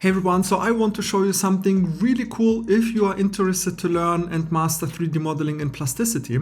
Hey everyone, so I want to show you something really cool if you are interested to learn and master 3D modeling in Plasticity.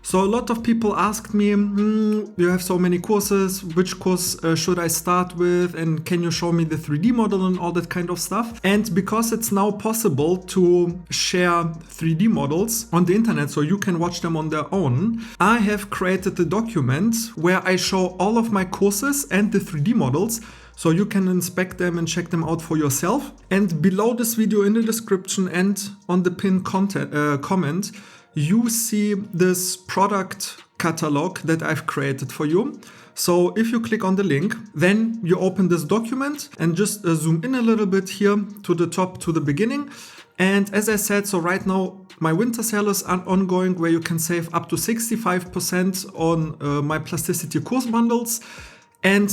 So a lot of people asked me, you have so many courses, which course should I start with, and can you show me the 3D model and all that kind of stuff? And because it's now possible to share 3D models on the internet so you can watch them on their own, I have created a document where I show all of my courses and the 3D models, so you can inspect them and check them out for yourself. And below this video in the description and on the pinned comment, you see this product catalog that I've created for you. So if you click on the link, then you open this document and just zoom in a little bit here to the top, to the beginning. And as I said, so right now my winter sale is ongoing where you can save up to 65% on my Plasticity course bundles. And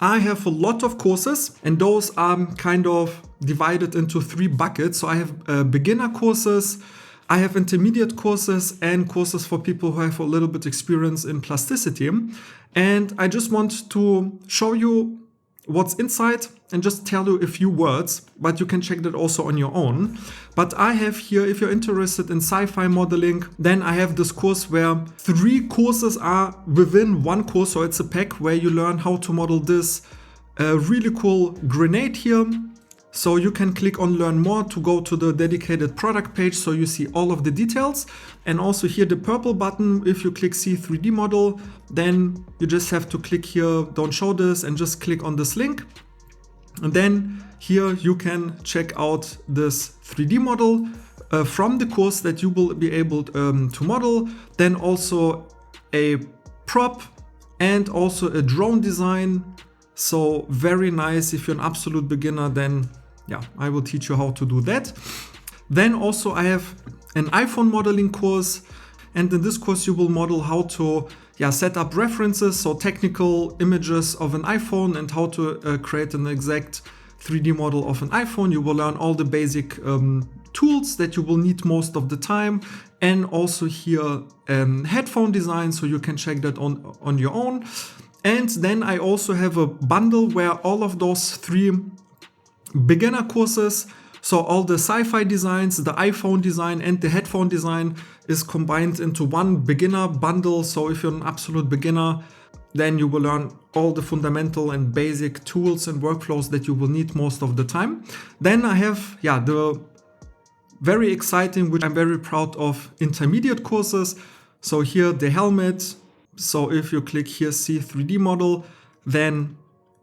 I have a lot of courses, and those are kind of divided into 3 buckets. So I have beginner courses, I have intermediate courses, and courses for people who have a little bit experience in Plasticity. And I just want to show you what's inside and just tell you a few words, but you can check that also on your own. But I have here, if you're interested in sci-fi modeling, then I have this course where 3 courses are within one course. So it's a pack where you learn how to model this really cool grenade here. So you can click on learn more to go to the dedicated product page so you see all of the details. And also here the purple button, if you click see 3D model, then you just have to click here, don't show this, and just click on this link. And then here you can check out this 3D model from the course that you will be able to model. Then also a prop and also a drone design. So very nice. If you're an absolute beginner, then yeah, I will teach you how to do that. Then also I have an iPhone modeling course, and in this course you will model how to set up references, so technical images of an iPhone, and how to create an exact 3D model of an iPhone. You will learn all the basic tools that you will need most of the time, and also here headphone design, so you can check that on your own. And then I also have a bundle where all of those 3 beginner courses, so all the sci-fi designs, the iPhone design, and the headphone design is combined into one beginner bundle. So if you're an absolute beginner, then you will learn all the fundamental and basic tools and workflows that you will need most of the time. Then I have the very exciting, which I'm very proud of, intermediate courses. So here the helmet. So if you click here, see 3D model, then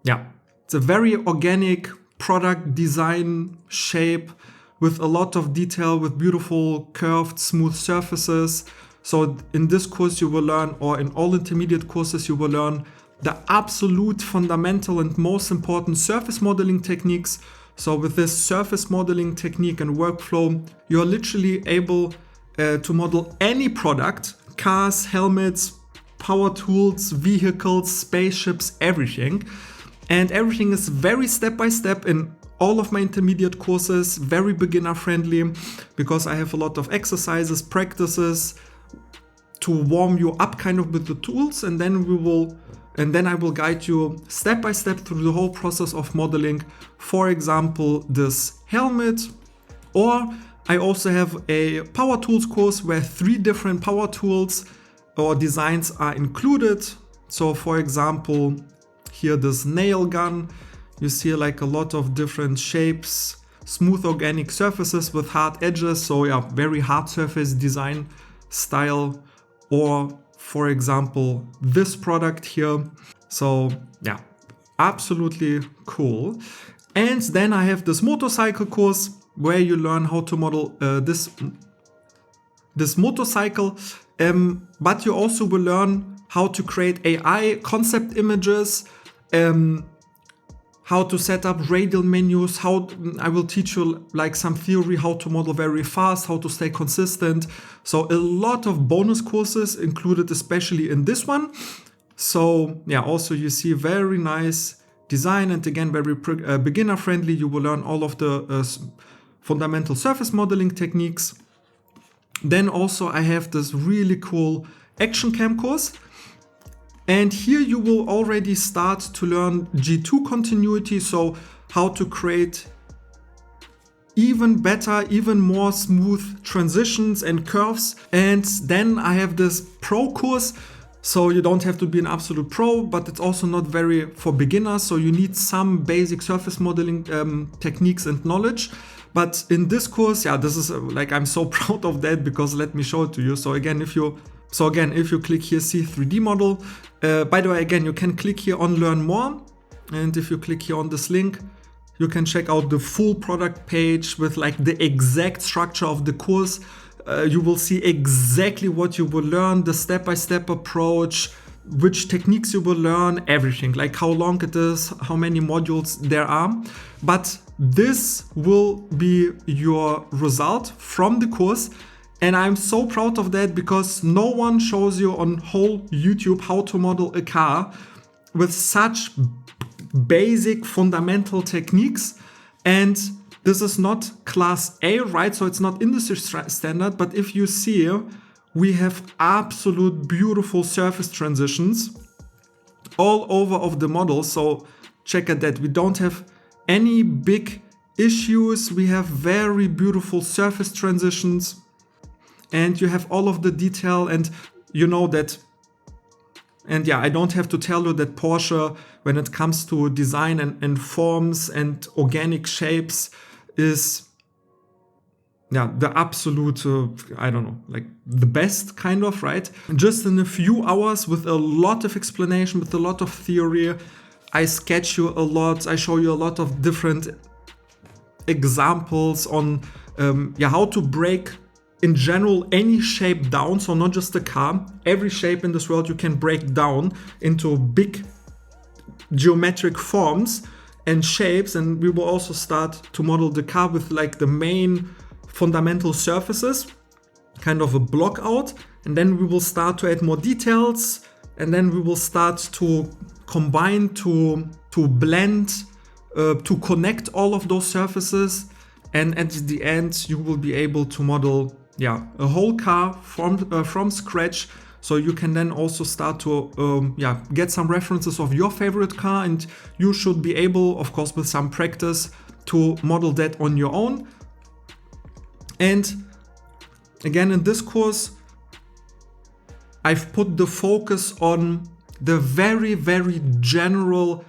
it's a very organic product design shape with a lot of detail, with beautiful curved smooth surfaces. So in this course you will learn, or in all intermediate courses you will learn, the absolute fundamental and most important surface modeling techniques. So with this surface modeling technique and workflow, you're literally able to model any product: cars, helmets, power tools, vehicles, spaceships, everything. And everything is very step-by-step in all of my intermediate courses, very beginner friendly, because I have a lot of exercises, practices to warm you up kind of with the tools. And then I will guide you step-by-step through the whole process of modeling, for example, this helmet. Or I also have a power tools course where 3 different power tools or designs are included. So for example, here this nail gun, you see like a lot of different shapes, smooth organic surfaces with hard edges. So very hard surface design style. Or for example, this product here. So absolutely cool. And then I have this motorcycle course where you learn how to model this motorcycle. But you also will learn how to create AI concept images, how to set up radial menus, I will teach you like some theory, how to model very fast, how to stay consistent. So a lot of bonus courses included, especially in this one. So also you see very nice design, and again, very beginner friendly. You will learn all of the fundamental surface modeling techniques. Then also I have this really cool action cam course. And here you will already start to learn G2 continuity, so how to create even better, even more smooth transitions and curves. And then I have this pro course. So you don't have to be an absolute pro, but it's also not very for beginners. So you need some basic surface modeling techniques and knowledge. But in this course, yeah, this is like, I'm so proud of that, because let me show it to you. So again, if you click here, see 3D model, by the way, again, you can click here on learn more. And if you click here on this link, you can check out the full product page with like the exact structure of the course. You will see exactly what you will learn, the step-by-step approach, which techniques you will learn, everything, like how long it is, how many modules there are. But this will be your result from the course. And I'm so proud of that, because no one shows you on whole YouTube how to model a car with such basic fundamental techniques. And this is not class A, right? So it's not industry standard, but if you see, we have absolute beautiful surface transitions all over of the model. So check at that. We don't have any big issues. We have very beautiful surface transitions, and you have all of the detail, and you know that. And yeah, I don't have to tell you that Porsche, when it comes to design and forms and organic shapes, is the absolute, I don't know, like the best kind of, right? Just in a few hours, with a lot of explanation, with a lot of theory, I sketch you a lot, I show you a lot of different examples on how to break in general any shape down. So not just the car, every shape in this world you can break down into big geometric forms and shapes. And we will also start to model the car with like the main fundamental surfaces, kind of a block out, and then we will start to add more details, and then we will start to combine, to blend, to connect all of those surfaces, and at the end you will be able to model a whole car from scratch. So you can then also start to get some references of your favorite car, and you should be able, of course with some practice, to model that on your own. And again, in this course, I've put the focus on the very, very general,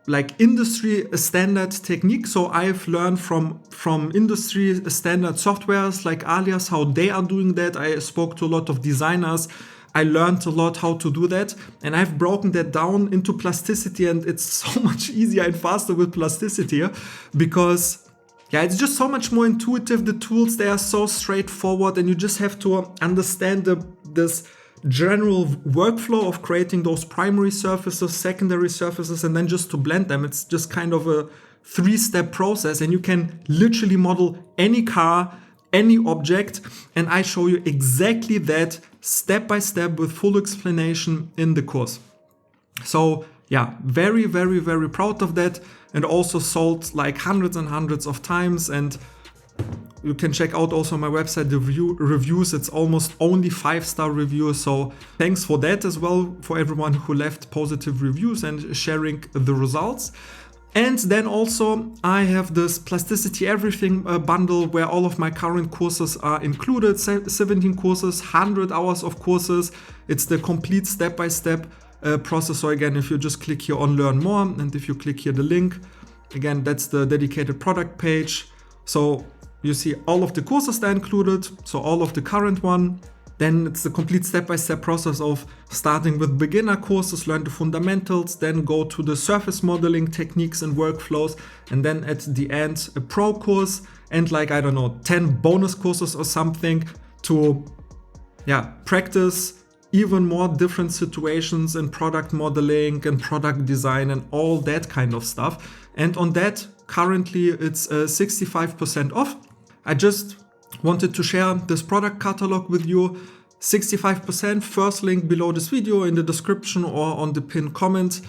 like industry standard technique. So I've learned from industry standard softwares like Alias, how they are doing that. I spoke to a lot of designers. I learned a lot how to do that, and I've broken that down into Plasticity, and it's so much easier and faster with Plasticity, because it's just so much more intuitive. The tools, they are so straightforward, and you just have to understand this general workflow of creating those primary surfaces, secondary surfaces, and then just to blend them. It's just kind of a 3-step process, and you can literally model any car, any object, and I show you exactly that step by step with full explanation in the course. So very, very, very proud of that, and also sold like hundreds and hundreds of times. And you can check out also my website, the reviews. It's almost only 5-star reviews. So thanks for that as well, for everyone who left positive reviews and sharing the results. And then also I have this Plasticity Everything bundle, where all of my current courses are included, 17 courses, 100 hours of courses. It's the complete step-by-step process. So again, if you just click here on learn more, and if you click here the link, again, that's the dedicated product page. So you see all of the courses that are included, so all of the current one. Then it's the complete step-by-step process of starting with beginner courses, learn the fundamentals, then go to the surface modeling techniques and workflows, and then at the end a pro course, and like, I don't know, 10 bonus courses or something to practice even more different situations in product modeling and product design and all that kind of stuff. And on that, currently it's 65% off. I just wanted to share this product catalog with you. 65%, first link below this video in the description or on the pinned comment.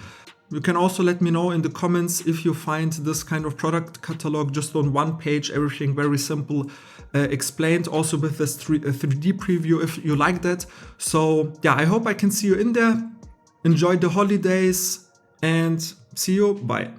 You can also let me know in the comments if you find this kind of product catalog just on one page, everything very simple, explained, also with this 3D preview if you like that. So I hope I can see you in there. Enjoy the holidays and see you. Bye.